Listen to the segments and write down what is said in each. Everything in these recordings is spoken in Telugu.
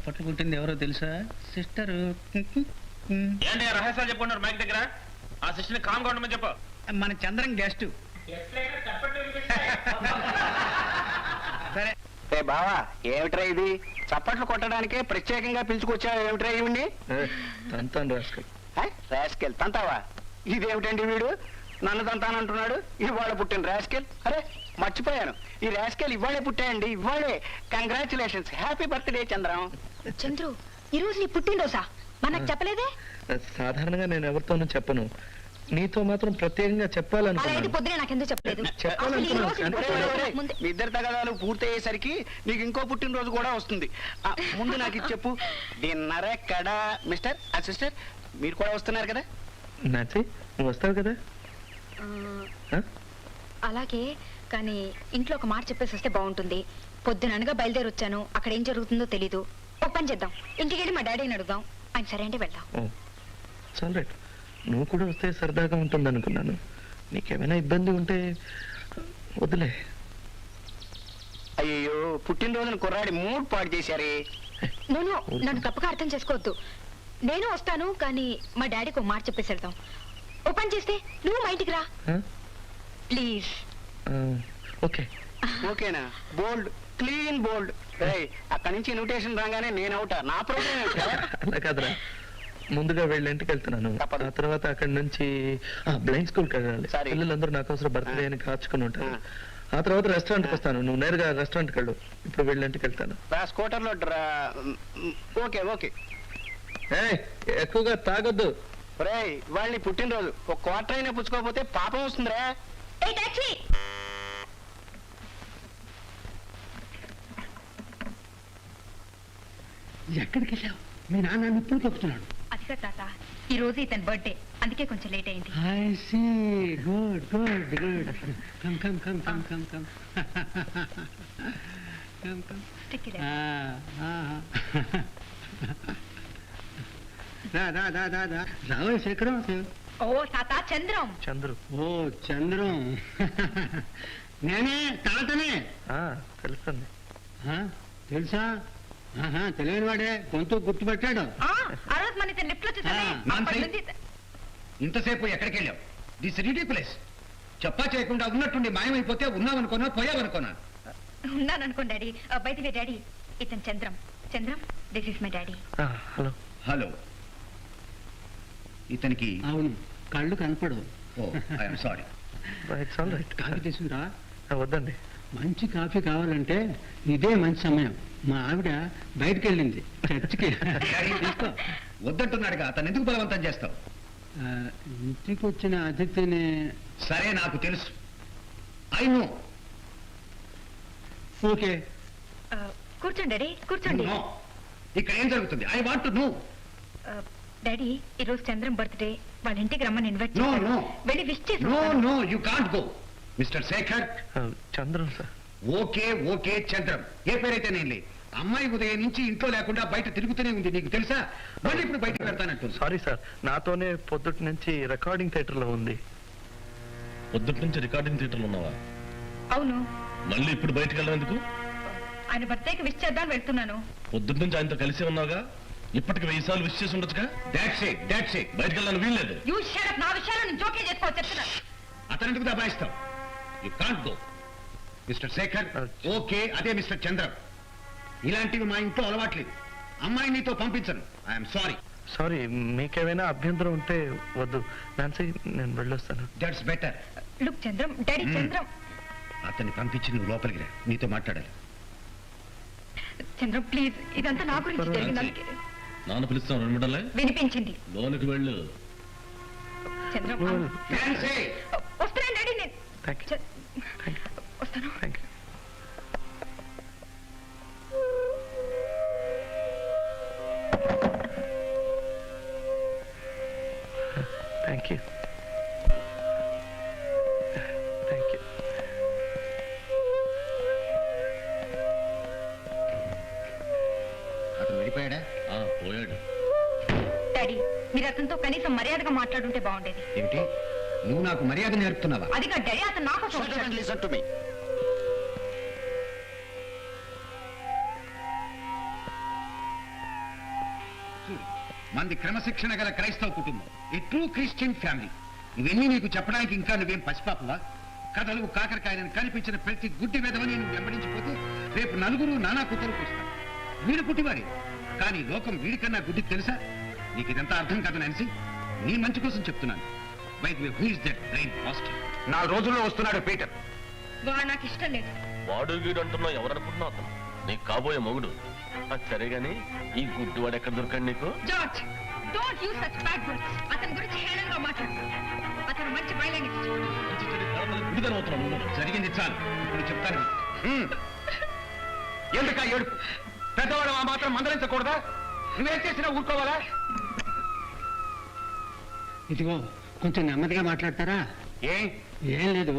చప్పట్లు కొట్టింది ఎవరో తెలుసా? సిస్టర్. ఏంటి రహస్యాలు చెప్పుకున్నారు మైక్ దగ్గర? ఆ సిస్టర్ని కామ్గా ఉండమని చెప్పు. మన చంద్రం గెస్ట్. సరే బావా, ఏమిట్రా ఇది? చప్పట్లు కొట్టడానికే ప్రత్యేకంగా పిలుచుకొచ్చా? ఏమిట్రా ఇవ్వండి? రాస్కెల్ తంతావా? ఇదేమిటండి వీడు నన్ను తంతానంటున్నాడు? ఇవాళ పుట్టిన రాస్కెల్. అరే మర్చిపోయాను, ఈ రాస్కెల్ ఇవాళే పుట్టాయండి. ఇవాళే. Congratulations, happy birthday Chandram. Chandru, ఈ రోజు నీ పుట్టినరోజా? మనకు చెప్పలేదే? సాధారణంగా నేను ఎవరితోనూ చెప్పను, నీతో మాత్రం ప్రత్యేకంగా చెప్పాలనుకున్నాను. పొద్దునే నాకెందుకు చెప్పలేదు? మీ ఇద్దరు తగాదాలు పూర్తయ్యేసరికి నీకు ఇంకో పుట్టినరోజు కూడా వస్తుంది. ముందు నాకు ఇది చెప్పు, డిన్నర్ ఎక్కడా? మిస్టర్ సిస్టర్ మీరు కూడా వస్తున్నారు కదా? నాచి నువ్వు వస్తావు కదా? అలాగే, కానీ ఇంట్లో ఒక మాట చెప్పేసి వస్తే బాగుంటుంది. పొద్దుననగా బయలుదేరి వచ్చాను, అక్కడ ఏం జరుగుతుందో తెలీదు. ఒక పని చేద్దాం, ఇంటికి వెళ్ళి మా డాడీని అడుగుదాం. ఆయన సరే అంటే వెళ్దాం. చాలు రైట్, నువ్వు కూడా వస్తే సరదాగా ఉంటుంది అనుకున్నాను. నీకేమైనా ఇబ్బంది ఉంటే వదిలే. అయ్యో, పుట్టినరోజున కుర్రాడి మూడ్ పాడు చేశారే. నన్ను తప్పుగా అర్థం చేసుకోవద్దు. నేను వస్తాను, కానీ మా డాడీకి ఒక మాట చెప్పేసి వెళ్దాం. ఓ పని చేస్తే నువ్వు మా ఇంటికి రా ప్లీజ్. ఓకే. ఓకేనా? బోల్డ్, క్లీన్ బోల్డ్. అక్కడి నుంచి ఇన్విటేషన్ రాగానే నేను అవుతా. నా ప్రోగ్రామ్ అలా కాదురా, ముందుగా వెళ్ళి ఇంటికి వెళ్తున్నాను. ఆ తర్వాత అక్కడి నుంచి బ్లైండ్ స్కూల్కి వెళ్ళాలి. పిల్లలందరూ నాకు అవసరం బర్త్డే అని కాచుకుని ఉంటారు. ఆ తర్వాత రెస్టారెంట్కి వస్తాను, నువ్వు నేరుగా రెస్టారెంట్కి వెళ్ళు. ఇప్పుడు వెళ్ళి ఇంటికి వెళ్తాను. స్కూటర్లో ఓకే ఓకే. ఎక్కువగా తాగొద్దు. వాళ్ళని పుట్టినరోజు ఒక క్వార్టర్ అయినా పుచ్చుకోకపోతే పాపం వస్తుందిరా. ఎక్కడికి వెళ్ళావు? మీ నాన్న ఇప్పుడు చెప్తున్నాడు. అదిగా తాత, ఈ రోజు ఇతని బర్త్డే, అందుకే కొంచెం లేట్ అయింది. I see. Good good good. Come come come come come come come come. రా రా రా రా రా. రావే శేఖరం. ఓ తాత, చంద్రం. చంద్రు. ఓ చంద్రం. నేనే తాతనే. తెలుస్తుంది. తెలుసా? తెలియని వాడే గొంతు గుర్తుపెట్టాడు. ఆ రోజు మన ఇతను లిఫ్ట్ లో చూసానే. ఇంతసేపు ఎక్కడికి వెళ్ళావు? This ridiculous. చెప్పా చేయకుండా ఉన్నట్టుండి మాయమైపోతే ఉన్నావనుకోనా పోయావనుకోనా? ఉన్నాననుకోండి daddy. By the way daddy, ఇతను Chandram. Chandram, this is my daddy. Hello. Hello. ఇతనికి అవును, కళ్ళు కనపడవు. సారీ. కాఫీ తీసుకురా. వద్దండి, మంచి కాఫీ కావాలంటే ఇదే మంచి సమయం. మా ఆవిడ బయటకు వెళ్ళింది చర్చికి. తీసుకో. వద్దంటున్నాడుగా, అతను ఎందుకు బలవంతం చేస్తావు? ఇంటికి వచ్చిన అతిథిని. సరే, నాకు తెలుసు. I know. ఓకే, కూర్చోండి డాడీ, కూర్చోండి. ఇక్కడ ఏం జరుగుతుంది? I want to know. Daddy, ఈ రోజు చంద్రం బర్త్డే, వాళ్ళ ఇంటికి రమ్మని ఇన్వైట్ నో నో. వెళ్ళి విష్ చేసి. No no, you can't go. Mister Shekhar. Chandram sir. Okay okay Chandram, ఏ పేరైతే నేను. అమ్మాయి ఉదయం నుంచి ఇంట్లో లేకుండా బయట తిరుగుతూనే ఉంది, నీకు తెలుసా? మళ్ళీ ఇప్పుడు బయటకు వెళ్తానంటుంది. సారీ సార్, నాతోనే పొద్దుటి నుంచి రికార్డింగ్ థియేటర్ లో ఉంది. పొద్దుటి నుంచి రికార్డింగ్ థియేటర్ లో ఉన్నావా? అవును. మళ్ళీ ఇప్పుడు బయటకు వెళ్ళడం ఎందుకు? ఆయన బర్త్డేకి విష్ చేద్దాం వెళ్తున్నాను. పొద్దుటి నుంచి ఆయనతో కలిసి ఉన్నావుగా, ఇప్పటికి 1000 సార్లు విష్ చేసి ఉండొచ్చుగా. That's it. బయటకు వెళ్ళాలని వీల్లేదు. You shut up. నా విషయాలు నేను జోకే చేసుకో చెప్తున్నా. అతనికి దబాయిస్తావు. You can't go. Mister Shekhar. Okay, అదే మిస్టర్ చంద్రం. ఇలాంటివి మా ఇంట్లో అలవాట్లేదు. అమ్మాయి నీతో పంపించను. I'm sorry. సారీ, మీకేమైనా అభ్యంతరం ఉంటే వద్దు. నాన్సీ, నేను వెళ్ళొస్తాను. That's better. Look Chandram, daddy Chandram. అతన్ని పంపించి నువ్వు లోపలికి రా, నీతో మాట్లాడాలి. చంద్రం ప్లీజ్, ఇదంతా నా గురించి జరిగింది. నాన్న పిలుస్తాను, 2 నిమిషాలే. వినిపించింది. లోనికి వెళ్ళు. చంద్రం వస్తున్నాను డాడీ. నేను వస్తాను. Thank you. అతను వెళ్ళిపోయాడా? పోయాడు. డాడీ, మీరు అతనితో కనీసం మర్యాదగా మాట్లాడుంటే బాగుండేది. ఏమిటి, నువ్వు నాకు మర్యాద నేర్పుతున్నావా? అది కాదు డాడీ, అతను నాకు మంది క్రమశిక్షణ గల క్రైస్తవ కుటుంబం, ఏ ట్రూ క్రిస్టియన్ ఫ్యామిలీ. ఇవన్నీ నీకు చెప్పడానికి ఇంకా నువ్వేం పసిపాపవా? కథలు కాకరకాయలను కనిపించిన ప్రతి గుడ్డి వెధవని నువ్వు వెంబడించిపోతే రేపు నలుగురు నానా కూతురు కూస్తారు. వీడు పుట్టివాడే, కానీ లోకం వీడికన్నా గుడ్డికి తెలుసా? నీకు ఇదంతా అర్థం కాదు నాన్సీ. నీ మంచి కోసం చెప్తున్నాను. By the way, who is that brain positive? 4 రోజుల్లో వస్తున్నాడు పీటర్. వాడు నాకు ఇష్టం లేదు. వాడు గీడు అంటున్నావు, ఎవరనుకుంటున్నావు? అతను నీకు కాబోయే మొగుడు. సరే గాని ఈ గుడ్డివాడు ఎక్కడ దొరకండి నీకు? George, don't use such bad words. అతని గురించి హేళనగా మాట్లాడు. అతను మంచి బయలుదేరి జరిగింది చాలు, ఇప్పుడు చెప్తాను. ఎందుక ఏడుపు? పెద్దవాడు ఆ మాత్రం మందలించకూడదా? నువ్వేం చేసినా ఊరుకోవాలా? ఇదిగో కొంచెం నెమ్మదిగా మాట్లాడతారా? ఏం లేదు,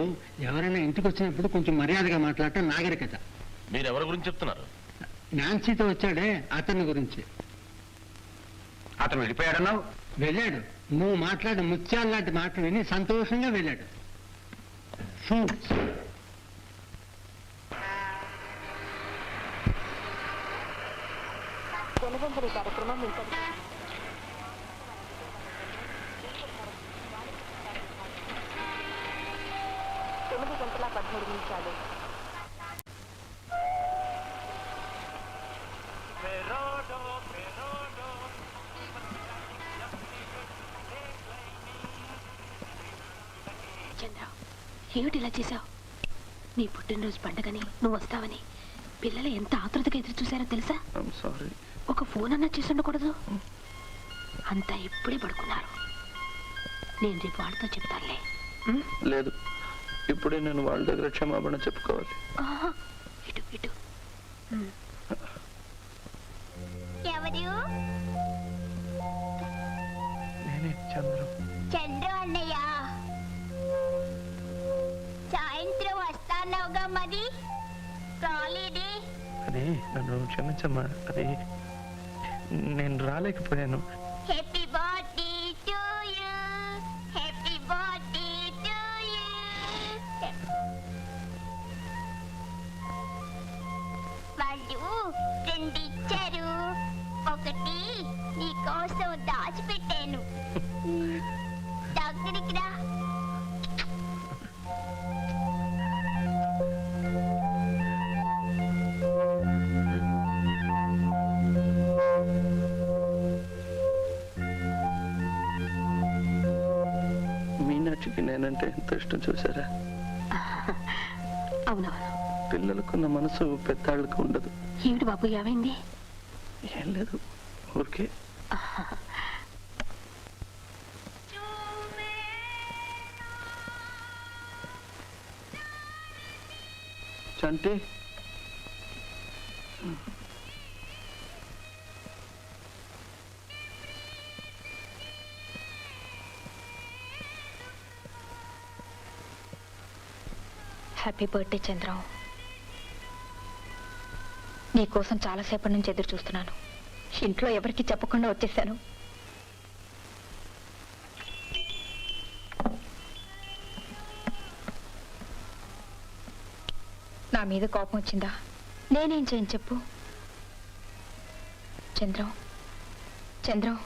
ఎవరైనా ఇంటికి వచ్చినప్పుడు కొంచెం మర్యాదగా మాట్లాడటం నాగరికత. మీరు ఎవరి గురించి చెప్తున్నారు? నాన్సీతో వచ్చాడే అతని గురించి. అతను వెళ్ళిపోయాడన్నావు? వెళ్ళాడు. నువ్వు మాట్లాడే ముత్యాలు లాంటి మాటలు విని సంతోషంగా వెళ్ళాడు. చంద్ర, ఏమిటి ఇలా చేశావు? నీ పుట్టినరోజు పండగని నువ్వు వస్తావని పిల్లలు ఎంత ఆతృతగా ఎదురు చూశారో తెలుసా? ఒక ఫోన్ అన్నా చేసి ఉండకూడదు. అంతా ఇప్పుడే పడుకున్నారు. నేను రేపు వాళ్ళతో చెప్తానులే. లేదు, ఇప్పుడే నేను వాళ్ళ దగ్గర క్షమాపణ చెప్పుకోవాలి. ఇటు ఇటు. ఎవరు? నేనే చంద్రు. చంద్రు అన్నయ్య, సాయంత్రం వస్తానవుగా, మరి రాలేదే? అదే నన్ను క్షమించమ్మా, అది నేను రాలేకపోయాను. Happy birthday to you, happy birthday to you. వాళ్ళు 2 ఇచ్చారు, ఒకటి నీ కోసం దాచిపెట్టాను. దగ్గరికి రా. మీనాక్షికి నేనంటే ఎంత ఇష్టం చూసారా? అవునవును. పిల్లలకున్న మనసు పెద్దాళ్ళకు ఉండదు. ఏమిటి బాబు, ఏమైంది? ఏం లేదు, ఊరికే. చంటి, హ్యాపీ బర్త్డే చంద్రం. నీకోసం చాలాసేపటి నుంచి ఎదురు చూస్తున్నాను. ఇంట్లో ఎవరికి చెప్పకుండా వచ్చేసాను. నా మీద కోపం వచ్చిందా? నేనేం చేయను చెప్పు. చంద్రం, చంద్రం,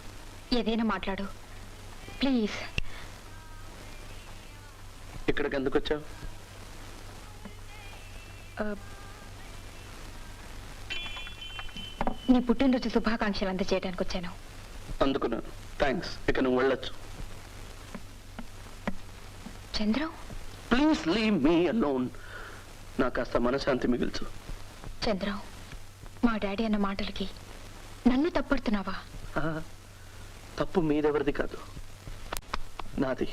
ఏదైనా మాట్లాడు ప్లీజ్. ఇక్కడికి ఎందుకు వచ్చావు? నీ పుట్టినరోజు శుభాకాంక్షలు అందజేయడానికి వచ్చాను. అందుకున్నాను, థ్యాంక్స్. ఇక నువ్వు వెళ్ళొచ్చు. Chandram, please leave me alone. నా కాస్త మనశాంతి మిగిల్చు. చంద్రం, మా డాడీ అన్న మాటలకి నన్ను తప్పడుతున్నావా? తప్పు మీదెవరిది కాదు, నాది.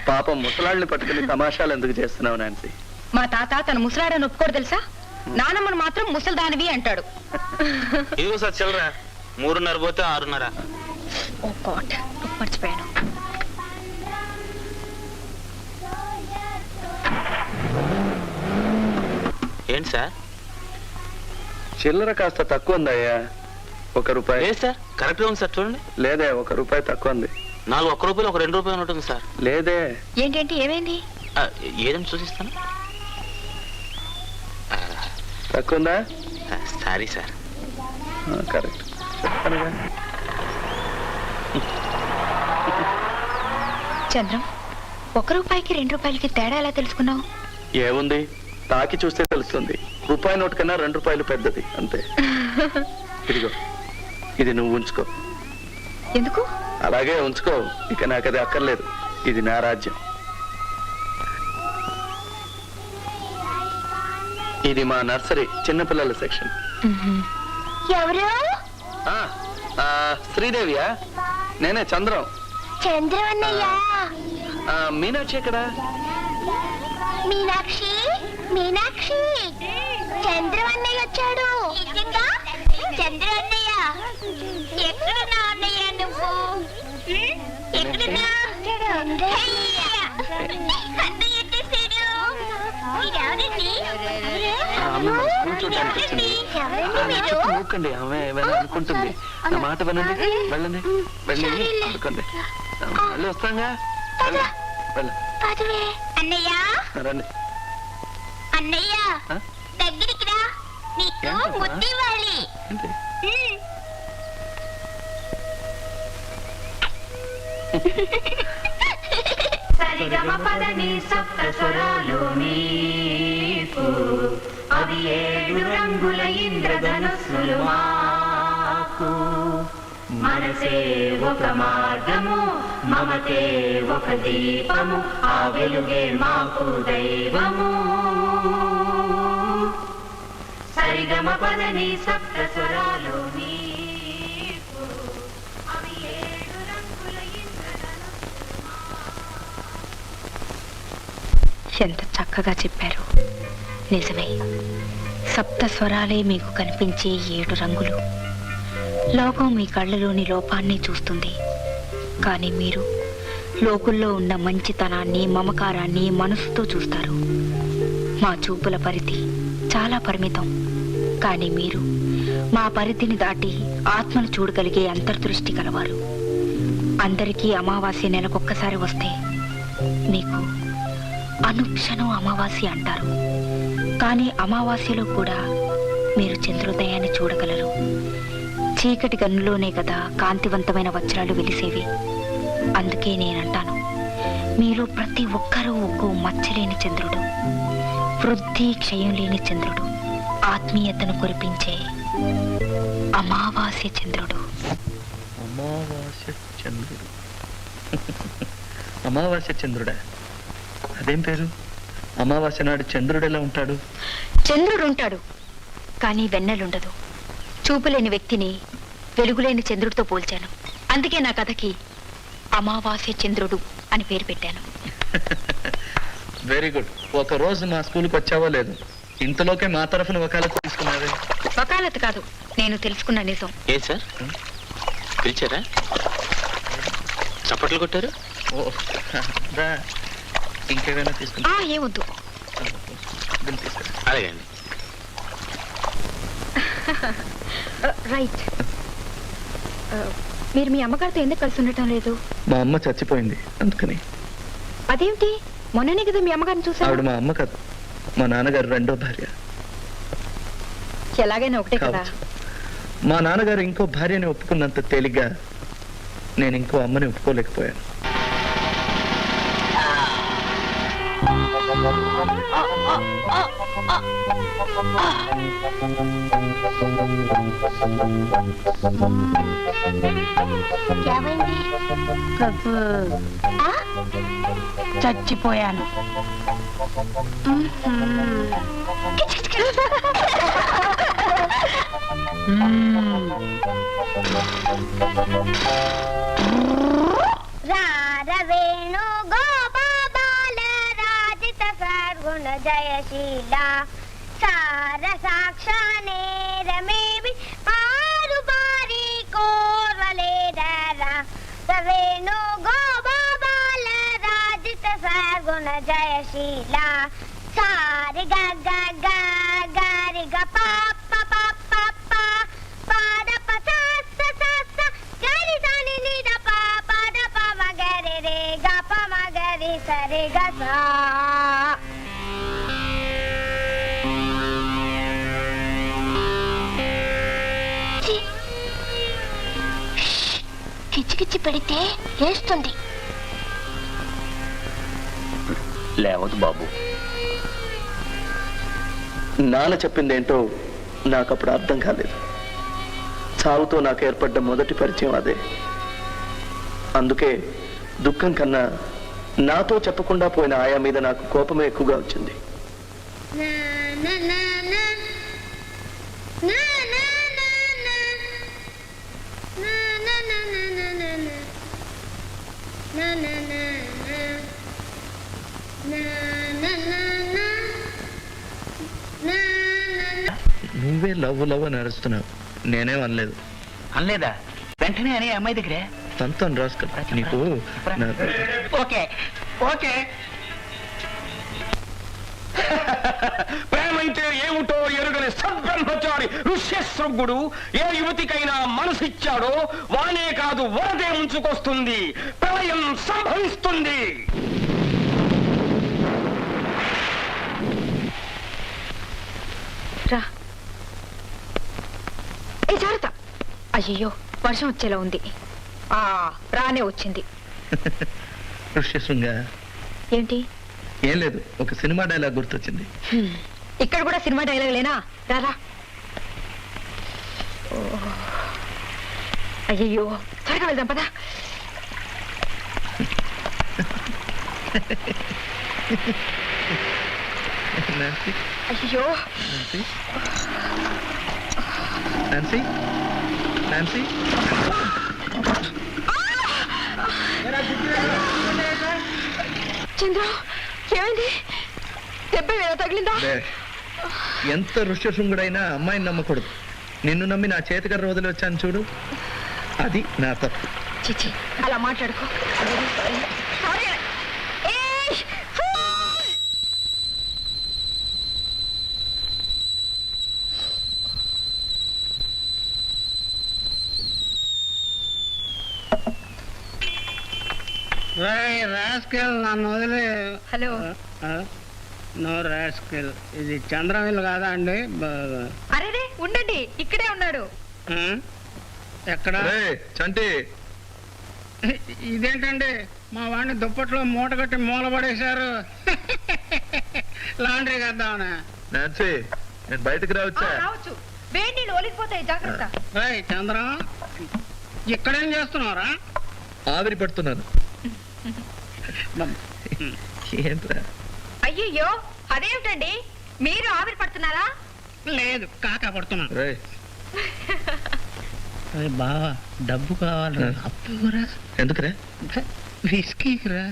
పాపం ముసలాళ్ళని పట్టుకుని తమాషాలు ఎందుకు చేస్తున్నావు నాన్సీ? మా తాత తన ముసలాడని ఒప్పుకోడు తెలుసా? నానమ్మను మాత్రం ముసల్దానివి అంటాడు. ఇదిగో సార్ చిల్లరా, 3:30 పోతే 6:30. ఓ గాడ్, మర్చిపోయాను. ఏంటి సార్? చిల్లర కాస్త తక్కువ ఉందయ్యా, 1 రూపాయి. లేదు సార్, కరెక్ట్గా ఉంది సార్, చూడండి. లేదే, 1 రూపాయి తక్కువ ఉంది. 4 1 రూపాయలు, 2 రూపాయలు ఉంటుంది సార్. లేదే. ఏంటేంటి, ఏమైంది? ఏదని చూసిస్తాను. తక్కువ ఉందా? Sorry sir. కరెక్ట్. చెప్పనుగా. చంద్రం, 1 రూపాయికి 2 రూపాయలకి తేడా ఎలా తెలుసుకున్నావు? ఏముంది, తాకి చూస్తే తెలుస్తుంది. రూపాయి నోటు కన్నా 2 రూపాయలు పెద్దది, అంతే. ఇదిగో, ఇది నువ్వు ఉంచుకో. ఎందుకు? అలాగే ఉంచుకో, ఇక నాకు అది అక్కర్లేదు. ఇది నా రాజ్యం. ఇది మా నర్సరీ, చిన్నపిల్లల సెక్షన్. ఎవరు? శ్రీదేవియా? నేనే, చంద్రం. చంద్రం అన్నయ్య. మీనాక్షి ఎక్కడా? మీనాక్షి, మీనాక్షి, చంద్రం అన్నయ్య వచ్చాడు. చంద్రం అన్నయ్య, ఎక్కడున్నా అన్నయ్య నువ్వు? ఎక్కడున్నా? అన్నయ్య వచ్చేసాడు. మీరెవరండి? చూడండి, ఆమె ఏమైనా అనుకుంటుంది. నా మాట వినండి, వెళ్ళండి, వెళ్ళి అనుకోండి. మళ్ళీ వస్తాగా. అన్నయ్య, రండి. అన్నయ్య, దగ్గరికి రా, నీకు ముద్దివ్వాలి. సరిగమపదని సప్త స్వరాలు నీకు, అవి 7 రంగుల ఇంద్రధనుస్సులు మాకు. మనసే ఒక మార్గము, మమతే ఒక దీపము, ఆ వెలుగే మాకు దైవము. సరిగమపదని సప్త స్వరాలు నీకు, అవి 7 రంగుల ఇంద్రధనుస్సులు. ఎంత చక్కగా చెప్పారు. నిజమే, సప్త స్వరాలే మీకు కనిపించే 7 రంగులు. లోకం మీ కళ్ళలోని లోపాన్ని చూస్తుంది, కానీ మీరు లోకుల్లో ఉన్న మంచితనాన్ని, మమకారాన్ని మనసుతో చూస్తారు. మా చూపుల పరిధి చాలా పరిమితం, కానీ మీరు మా పరిధిని దాటి ఆత్మను చూడగలిగే అంతర్దృష్టి కలవారు. అందరికీ అమావాస్య నెలకొక్కసారి వస్తే మీకు అనుక్షణం అమావాస్య అంటారు. కానీ అమావాస్యలో కూడా మీరు చంద్రోదయాన్ని చూడగలరు. చీకటి గన్నులోనే కదా కాంతివంతమైన వజ్రాలు వెలిసేవి. అందుకే నేనంటాను, మీలో ప్రతి ఒక్కరూ ఒక్కో మచ్చలేని చంద్రుడు, వృద్ధి క్షయం లేని చంద్రుడు, ఆత్మీయతను కురిపించే అమావాస్య చంద్రుడు. అమావాస్య చంద్రుడు. అమావాస్య చంద్రుడా? అదేం పేరు? అమావాస్య నాడు చంద్రుడు ఎలా ఉంటాడు? చంద్రుడు ఉంటాడు, కానీ వెన్నెలుండదు. చూపులేని వ్యక్తిని వెలుగులేని చంద్రుడితో పోల్చాను. అందుకే నా కథకి అమావాస్య చంద్రుడు అని పేరు పెట్టాను. Very good. ఒక రోజు మా స్కూల్కి వచ్చావో లేదు, ఇంతలోకే మా తరఫున వకాలత్ తీసుకున్నావే. వకాలత్ కాదు, నేను తెలుసుకున్న నిజం. ఏ సార్ పిలిచారా? చప్పట్లు కొట్టారు? ఇంకేమైనా తీసుకున్నా? ఏమొద్దు. అలాగే అండి. రైట్. మీరు మీ అమ్మగారితో ఎందుకు కలిసి ఉండటం లేదు? మా అమ్మ చచ్చిపోయింది, అందుకని. అదేమిటి? మొన్ననే కదా మీ అమ్మగారిని చూసాను. ఆవిడ మా అమ్మ కాదు, మా నాన్నగారు రెండో భార్య. ఎలాగైనా ఒకటే కదా. మా నాన్నగారు ఇంకో భార్యని ఒప్పుకున్నంత తేలిగ్గా నేను ఇంకో అమ్మని ఒప్పుకోలేకపోయాను. చచ్చిపోయాను. రారవేణు గోపాల రాజిత సర్గుణ జయశీల సార సాక్షానే రమేవి పారు పారి కోర్వలేదరా రవేణు గోపాల రాజిత సర్గుణ జయశీల సారి గ గ గ గారి గ పాప పాప పాద పస స గరి సని ని ద పాప ద ప మగరి రే గ ప మగరి సరి గ సా. తెచ్చి పెడితే వేస్తుంది. లేవదు బాబు. నాన్న చెప్పిందేంటో నాకు అప్పుడు అర్థం కాలేదు. చావుతో నాకు ఏర్పడ్డ మొదటి పరిచయం అదే. అందుకే దుఃఖం కన్నా నాతో చెప్పకుండా పోయిన ఆయా మీద నాకు కోపమే ఎక్కువగా వచ్చింది. నువ్వే లవ్ లవ్ అని అరుస్తున్నావు, నేనేం అనలేదు. అనలేదా? వెంటనే అనే అమ్మాయి దగ్గరే తంతాను రాసుకో. నీకు ఓకే ఓకే. ప్రేమంటే ఏమిటో ఎరుగని సద్బ్రహ్మచారి ఋష్యశృంగుడు ఏ యువతికైనా మనసిచ్చాడో వానే కాదు వరదే ముంచుకొస్తుంది, ప్రళయం సంభవిస్తుంది. రా. ఏ జాగ్రత్త. అయ్యో వర్షం వచ్చేలా ఉంది. రానే వచ్చింది. ఋష్యశృంగ ఏంటి? ఏం లేదు, ఒక సినిమా డైలాగ్ గుర్తొచ్చింది. ఇక్కడ కూడా సినిమా డైలాగ్ లేనా? రారా. అయ్యో త్వరగా వెళ్దాం పదా. అయ్యో నాన్సీ, నాన్సీ, చంద్ర ఏమైంది? దెబ్బ తగిలిందా? ఎంత ఋష్యశృంగుడైనా అమ్మాయిని నమ్మకూడదు. నిన్ను నమ్మి నా చేతికర్ర వదిలి వచ్చాను చూడు, అది నా తప్పు. చిచి అలా మాట్లాడుకో. రాస్కెల్ నన్ను వదిలే. హలో. నో రాస్కెల్, ఇది చంద్రమిల్లు కాదా అండి? అరే ఉండండి, ఇక్కడే ఉన్నాడు. ఎక్కడ? చంటి, ఇదేంటండి మా వాడిని దుప్పట్లో మూట కట్టి మూలపడేశారు. లాండ్రీ కద్దామనా? నాన్సీ నేను బయటకు రావచ్చా? రావచ్చు. వేడి నీళ్ళు ఒలిగిపోతాయి, జాగ్రత్త. చంద్రం ఇక్కడేం చేస్తున్నారా? ఆవిరి పడుతున్నాను. ఏంట్రా? అయ్యయ్యో అదేమిటండి, మీరు ఆవిరి పడుతున్నారా? లేదు, కాకా పడుతున్నాను. బావా డబ్బు కావాలి, అప్పురా. ఎందుకురా? విస్కీరా.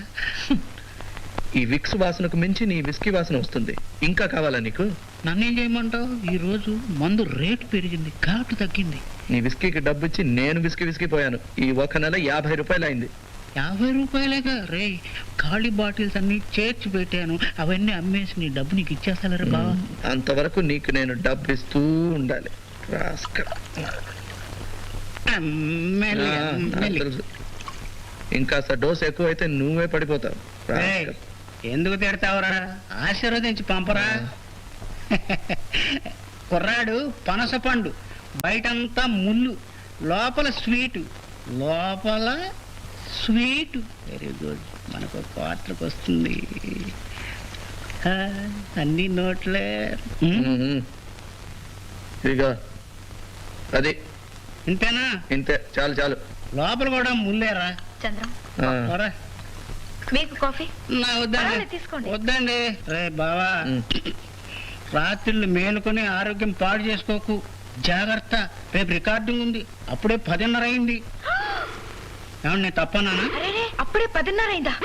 ఈ విక్స్ వాసనకు మించి నీ విస్కీ వాసన వస్తుంది. ఇంకా కావాలా నీకు? నన్నేం చేయమంటావు? ఈ రోజు మందు రేటు పెరిగింది, ఘాటు తగ్గింది. నీ విస్కీకి డబ్బు ఇచ్చి నేను విస్కీ పోయాను. ఈ ఒక నెల 50 రూపాయలు అయింది. 50 రూపాయలేగా రే? ఖాళీ బాటిల్స్ అన్ని చేర్చి పెట్టాను, అవన్నీ అమ్మేసి నీ డబ్బు నీకు ఇచ్చేస్తారా బావా? అంతవరకు నీకు నేను డబ్బు ఇస్తూ ఉండాలి. ఇంకా డోస్ ఎక్కువైతే నువ్వే పడిపోతావు. ఎందుకు తిడతావురా? ఆశీర్వదించి పంపరా. కుర్రాడు పనస పండు, బయటంతా ముళ్ళు, లోపల స్వీటు. వెరీ గుడ్, మనకు క్వార్టర్కి వస్తుంది. అన్ని నోట్లే. ఇదిగో అది ఇంతేనా? ఇంతే, చాలు చాలు. లోపల కూడా ముల్లేరా? చంద్రం రా. మీకు కాఫీ? నా వద్దండి, తీసుకోండి. వద్దండి. రే బావా, రాత్రిళ్ళు మేలుకొని ఆరోగ్యం పాడు చేసుకోకు, జాగ్రత్త. రేపు రికార్డింగ్ ఉంది, అప్పుడే 10:30 అయింది. ఏమండి నేను తప్పనా? అప్పుడే 10:30 అయిందా?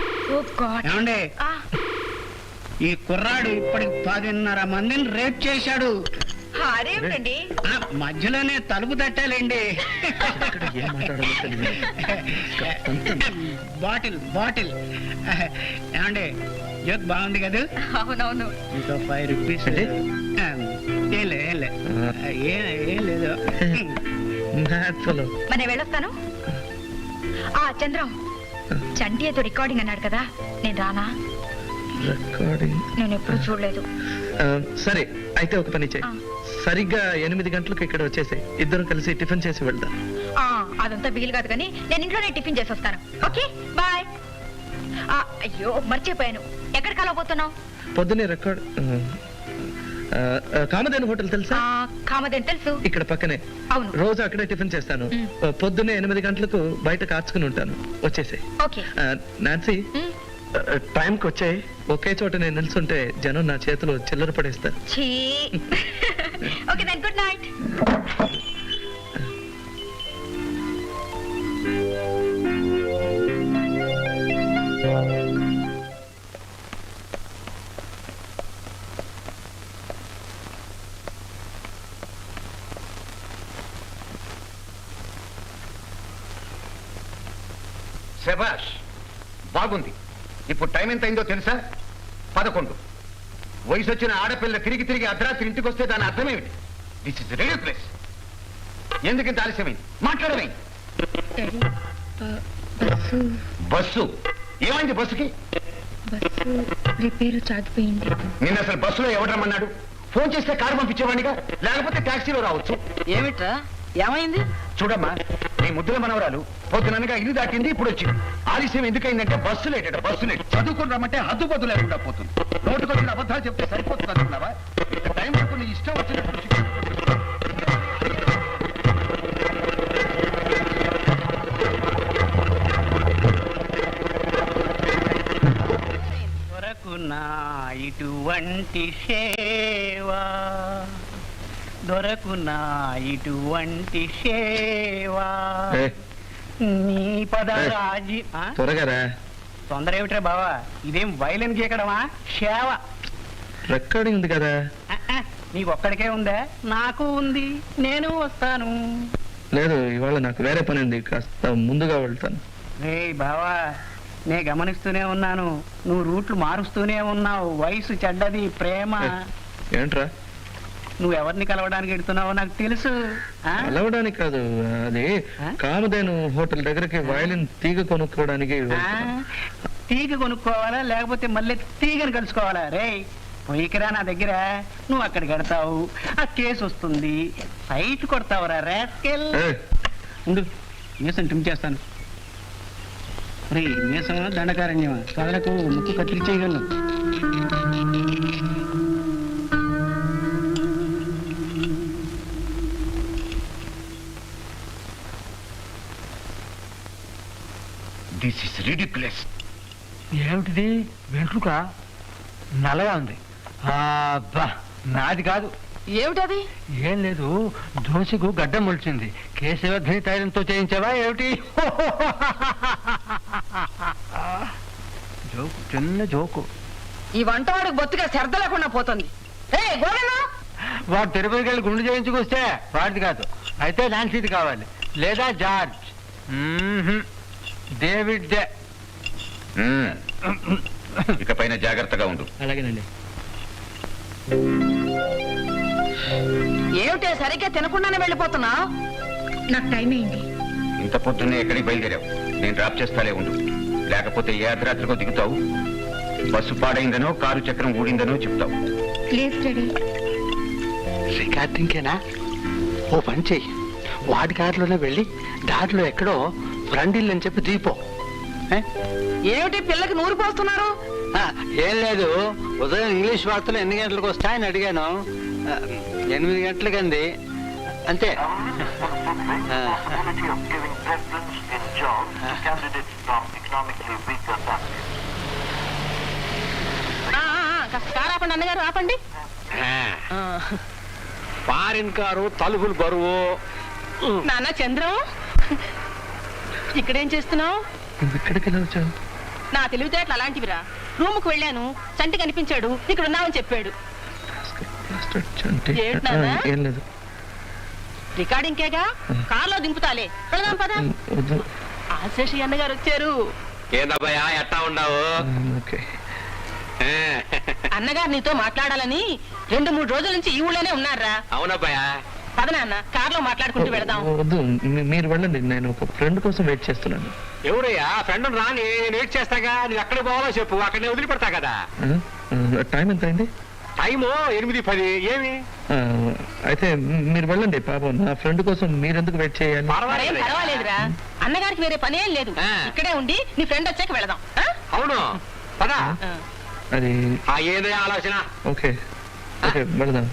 ఏమండి ఈ కుర్రాడు ఇప్పటికి 10:30 మందిని రేప్ చేశాడు. మధ్యలోనే తలుపు తట్టాలండి. బాటిల్ ఏమండి జోక్ బాగుంది కదా? అవునవును. ఇంకా 5 రూపీస్. ఏం లేదు. మరి వెళ్ళొస్తాను. చంద్రం, చంటి ఏదో రికార్డింగ్ అన్నాడు కదా, నేను రానా? నేను ఎప్పుడు చూడలేదు. సరే అయితే ఒక పని చేయి, సరిగ్గా 8 గంటలకు ఇక్కడ వచ్చేసి ఇద్దరం కలిసి టిఫిన్ చేసి వెళ్దాం. అదంతా వీలు కాదు కానీ నేను ఇంట్లోనే టిఫిన్ చేసి వస్తాను. Okay bye. అయ్యో మర్చిపోయాను, ఎక్కడికి కలవబోతున్నావు? పొద్దునే రికార్డ్ కామధేను హోటల్ తెలుసా? కామధేను తెలుసు, ఇక్కడ పక్కనే. అవును, రోజు అక్కడే టిఫిన్ చేస్తాను. పొద్దున్నే 8 గంటలకు బయట కార్చుకుని ఉంటాను. వచ్చేసే. ఓకే. నాన్సీ, టైంకి వచ్చాయి. ఒకే చోట నేను నిల్చుంటే జనం నా చేతిలో చిల్లర పడేస్తారు. Okay then, good night. శభాష్, బాగుంది. ఇప్పుడు టైం ఎంత అయిందో తెలుసా? 11. వయసు వచ్చిన ఆడపిల్ల తిరిగి తిరిగి అర్ధరాత్రి ఇంటికి వస్తే దాని అర్థం ఏమిటి? This is ridiculous. ఎందుకంత ఆలస్యమైంది? మాట్లాడమే. బస్సు ఏమైంది? బస్సుకి రిపేరు చాటిపోయింది. నిన్న అసలు బస్సులో ఎవరు రమ్మన్నాడు? ఫోన్ చేస్తే కారు పంపించేవాడిగా, లేకపోతే టాక్సీలో రావచ్చు. ఏమిట్రా ఏమైంది? చూడమ్మా, నీ ముద్దుల మనవరాలు పొద్దుననగా ఇల్లు దాటింది, ఇప్పుడు వచ్చింది. ఆలస్యం ఎందుకైందంటే బస్సు లేట. Bus late. చదువుకుని రమ్మంటే హద్దుపద్దు లేకుండా పోతుంది. నోటుకొచ్చిన అబద్ధాలు చెప్తే సరిపోతుంది అనుకున్నావా? టైం వరకు నీ ఇష్టం వచ్చినప్పుడు దొరకునా ఇటువంటి సేవా, దొరకునా ఇటువంటి సేవా, నీ పదరాజి. త్వరగా రా. తొందర ఏమిట్రా బావా, ఇదేం వైలెన్ గీకడమా? సేవ రికార్డింగ్ ఉంది కదా. నీకు ఒక్కడికే ఉందా? నాకు ఉంది, నేను వస్తాను. లేదు, ఇవాళ నాకు వేరే పని ఉంది, కాస్త ముందుగా వెళ్తాను. రే బావా, నే గమనిస్తూనే ఉన్నాను, నువ్వు రూట్లు మారుస్తూనే ఉన్నావు. వయసు చెడ్డది, ప్రేమ. ఏంట్రా? నువ్వు ఎవరిని కలవడానికి వెళ్తున్నావో నాకు తెలుసు. కలవడానికి కాదు, అది కామధేను హోటల్ దగ్గరికి వయలిన్ తీగ కొనుక్కోవడానికి. తీగ కొనుక్కోవాలా లేకపోతే మళ్ళీ తీగని కలుసుకోవాలా? రే పోయికిరా నా దగ్గర, నువ్వు అక్కడికి వెడతావు, ఆ కేసు వస్తుంది, సైట్ కొడతావురా రాస్కెల్. ఉండు, మీసం ట్రిమ్ చేస్తాను. రే మీసం దండకారణ్యమా, కదలకు ముక్కు కత్తిరించేయగలను. This is ridiculous. ఏమిటిది? వెంట్రుక నల్లగా ఉంది. అబ్బా, నాది కాదు. ఏమిటది? ఏం లేదు, దోశకు గడ్డం మొలిచింది. కేశవర్ధని తైలంతో చేయించావా ఏమిటి? జోకు, చిన్న జోకు. ఈ వంటవాడికి బొత్తుగా శ్రద్ధ లేకుండా పోతుంది. వాడు తిరుపతికి వెళ్ళి గుండు చేయించుకొస్తే వాడిది కాదు, అయితే నాన్సీది కావాలి, లేదా జార్జ్. David day. ఇకపైన జాగ్రత్తగా ఉండు. అలాగేనండి. ఏమిటే సరిగ్గా తినకుండానే వెళ్ళిపోతున్నా? నాకు టైం అయింది. ఇంత పొద్దున్నే ఎక్కడికి బయలుదేరావు? నేను డ్రాప్ చేస్తాలే ఉండు, లేకపోతే ఏ అర్ధరాత్రికో దిగుతావు. బస్సు పాడైందనో కారు చక్రం ఊడిందనో చెప్తావు. లేదు డాడీ. రికార్డింకేనా? ఓ పని చెయ్యి, వాడి కారులోనే వెళ్ళి దారిలో ఎక్కడో బ్రండిల్ అని చెప్పి దీపో. ఏమిటి పిల్లకి నూరు పోస్తున్నారు? ఏం లేదు, ఉదయం ఇంగ్లీష్ వార్తలు ఎన్ని గంటలకు వస్తాయని అడిగాను. 8 గంటలకండి, అంతే. కారు ఆపండి అన్నగారు, ఆపండి. ఫారిన్ కారు, తలుపులు బరువు. నాన్న చంద్రం, ఇక్కడేం చేస్తున్నావు? ఇక్కడికి వచ్చావు? నా తెలివితేటలు అలాంటివిరా. రూముకు వెళ్ళాను, చంటి కనిపించాడు, ఇక్కడ ఉన్నావని చెప్పాడు. ఏం లేదు, రికార్డింగ్కేగా, కార్లో దింపుతాలే. వెళదాం పదా. ఆశేషి అన్నగారు వచ్చారు. ఏందబ్బాయా, ఎట్టా ఉన్నావు? అన్నగారు నీతో మాట్లాడాలని 2-3 రోజుల నుంచి ఈ ఊళ్ళోనే ఉన్నారా? అవునబ్బాయా. పద నాన్న, కార్లో మాట్లాడుకుంటూ వెళదాం. వద్దు, మీరు వెళ్ళండి, నేను ఒక ఫ్రెండ్ కోసం వెయిట్ చేస్తున్నాను. ఎవరయ్యా? ఫ్రెండ్ రాని, నేను వెయిట్ చేస్తాగా. నువ్వు ఎక్కడ పోవాలో చెప్పు, అక్కడనే వదిలిపెడతా కదా. టైం ఎంత అయింది? టైము 8:10. ఏమి ఆ, అయితే మీరు వెళ్ళండి పాపం నా ఫ్రెండ్ కోసం మీరెందుకు వెయిట్ చేయాలి? మరేం పర్వాలేదురా, అన్నగారికి వేరే పనేం లేదు. ఇక్కడే ఉండి నీ ఫ్రెండ్ వచ్చాక వెళదాం. అవును పదా అది ఏదే ఆలోచన. ఓకే ఓకే వెళదాం.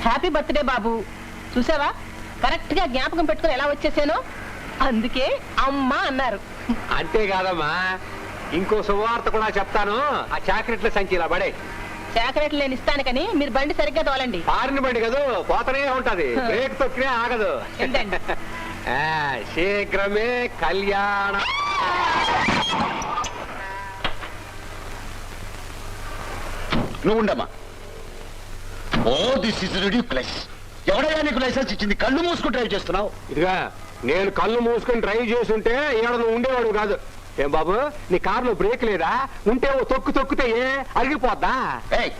హ్యాపీ బర్త్డే బాబు. చూసావా కరెక్ట్ గా జ్ఞాపకం పెట్టుకుని ఎలా వచ్చేసానో, అందుకే అమ్మ అన్నారు. అంతేకాదమ్మా, ఇంకో శుభవార్త కూడా చెప్తాను. ఆ చాక్లెట్ల సంచి ఇలా పడే. చాకలెట్లు నేను ఇస్తాను కానీ మీరు బండి సరిగ్గా తోలండి. పారిన బండి కదా, పోతనే ఉంటది, బ్రేక్ తొక్కినే ఆగదు. ఏంటండి? శీఘ్రమే కళ్యాణం. నువ్వు ఉండమ్మా. Oh this is ridiculous. ఎవడయ్యా నీకు లైసెన్స్ ఇచ్చింది? కళ్ళు మూసుకుని డ్రైవ్ చేస్తున్నావు. ఇదిగా నేను కళ్ళు మూసుకొని డ్రైవ్ చేస్తుంటే ఈడ నువ్వు ఉండేవాడు కాదు. ఏం బాబు, నీ కారులో బ్రేక్ లేదా? ఉంటే ఓ తొక్కితే అరిగిపోద్దా? ఏయ్,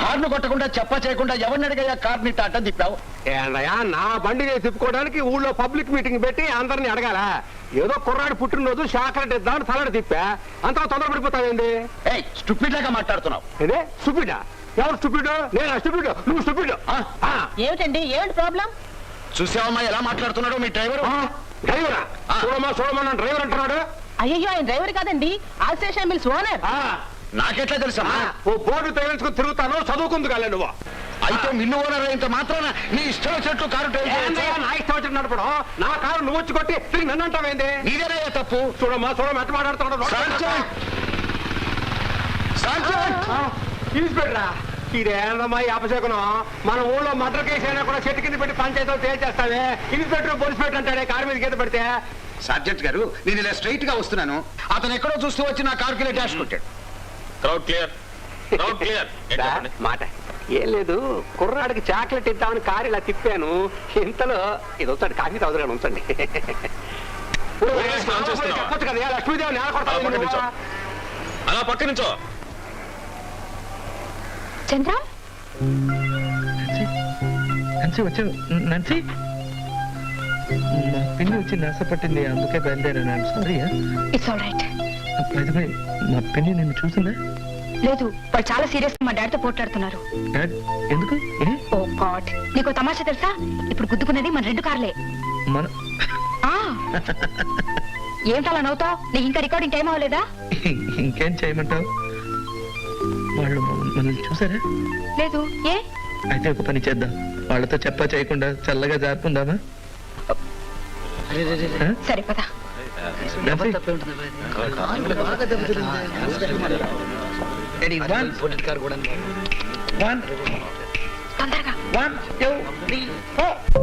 హార్న్ కొట్టకుండా చెప్ప చేయకుండా ఎవరిని అడిగయ్యా కార్ని అడ్డం తిప్పావు? ఏందయ్యా, నా బండిని తిప్పుకోవడానికి ఊళ్ళో పబ్లిక్ మీటింగ్ పెట్టి అందరిని అడగాల? ఏదో కుర్రాడు పుట్టినరోజు చాక్లెట్ ఇద్దామని తలడి తిప్పా, అంతా తొందరపడిపోతావేంది? ఏయ్, స్టూపిడ్ లాగా మాట్లాడుతున్నావు. ఇదే స్టూపిడా? ఎవరు స్టూపిడ్? నేను స్టూపిడ్, నువ్వు స్టూపిడ్. ఏమిటండి, ఏమిటి ప్రాబ్లం? చూసావమ్మా ఎలా మాట్లాడుతున్నాడు మీ డ్రైవర్? డ్రైవరా? చూడమా డ్రైవర్ అంటున్నాడు. అయ్యో, ఆయన డ్రైవర్ కాదండి, ఆల్సేషన్ మిల్స్ ఓనర్. నాకెట్లా తెలుసమ్మా? ఓ బోర్డు తగిలించుకుని తిరుగుతాను, చదువుకుంది కాలే నువ్వు. అయితే మిన్ను ఓనర్ అయినంత మాత్రాన నీ ఇష్టం వచ్చినట్టు కారు డ్రైవ్ చేయొచ్చా? నా ఇష్టం వచ్చినట్టు నడపడం, నా కారు నువ్వు వచ్చి కొట్టి తిరిగి నన్ను అంటావేంది? నీదేనయ్యా తప్పు. చూడమ్మా ఎట్లా మాట్లాడుతున్నాడు. తీసుపెట్టరా. ఇదేందమ్మా ఈ అపశకునం? మన ఊళ్ళో మర్డర్ కేసు అయినా కూడా చెట్టు కింద పెట్టి పంచాయతీలో తేల్చేస్తావే. ఇన్స్పెక్టర్ పోలీస్ పెట్టు అంటాడే కారు మీద గీత పెడితే. సర్జెంట్ గారు, నేను ఇలా స్ట్రైట్ గా వస్తున్నాను, అతను ఎక్కడో చూస్తూ వచ్చి నా కారుకి డాష్ కొట్టాడు. Crowd clear, crowd clear. మాట ఏం లేదు, కుర్రాడికి చాక్లెట్ ఇద్దామని కారు ఇలా తిప్పాను. ఇంతలో ఇది వచ్చాడు, కాఫీ తాగుతాను ఉంచండి. చెప్పొచ్చు కదా, లక్ష్మీదేవి నేల కొడతా. అలా పక్క నుంచో. చంద్ర, నన్సీ వచ్చావు? నన్సీ, మా పిన్ని వచ్చి నాశపట్టింది, అందుకే బయలుదేరాను. సారీ. It's all right. మా పిన్ని నిన్ను చూసిందా? లేదు, వాళ్ళు చాలా సీరియస్ గా మా డాడీతో పోట్లాడుతున్నారు. డాడ్, ఎందుకు? ఓ గాడ్, నీకు తమాషా తెలుసా? ఇప్పుడు గుద్దుకున్నది మన 2 కార్లే. మన ఏంటలా నవ్వుతావు? నీకు ఇంకా రికార్డింగ్ టైం అవ్వలేదా? ఇంకేం చేయమంటావు? వాళ్ళు మనల్ని చూసారా? లేదు. ఏ? అయితే ఒక పని చేద్దాం, వాళ్ళతో చెప్పా చేయకుండా చల్లగా జారుకుందామా? సరే పద. One, తొందరగా. 1, 2, 3, 4.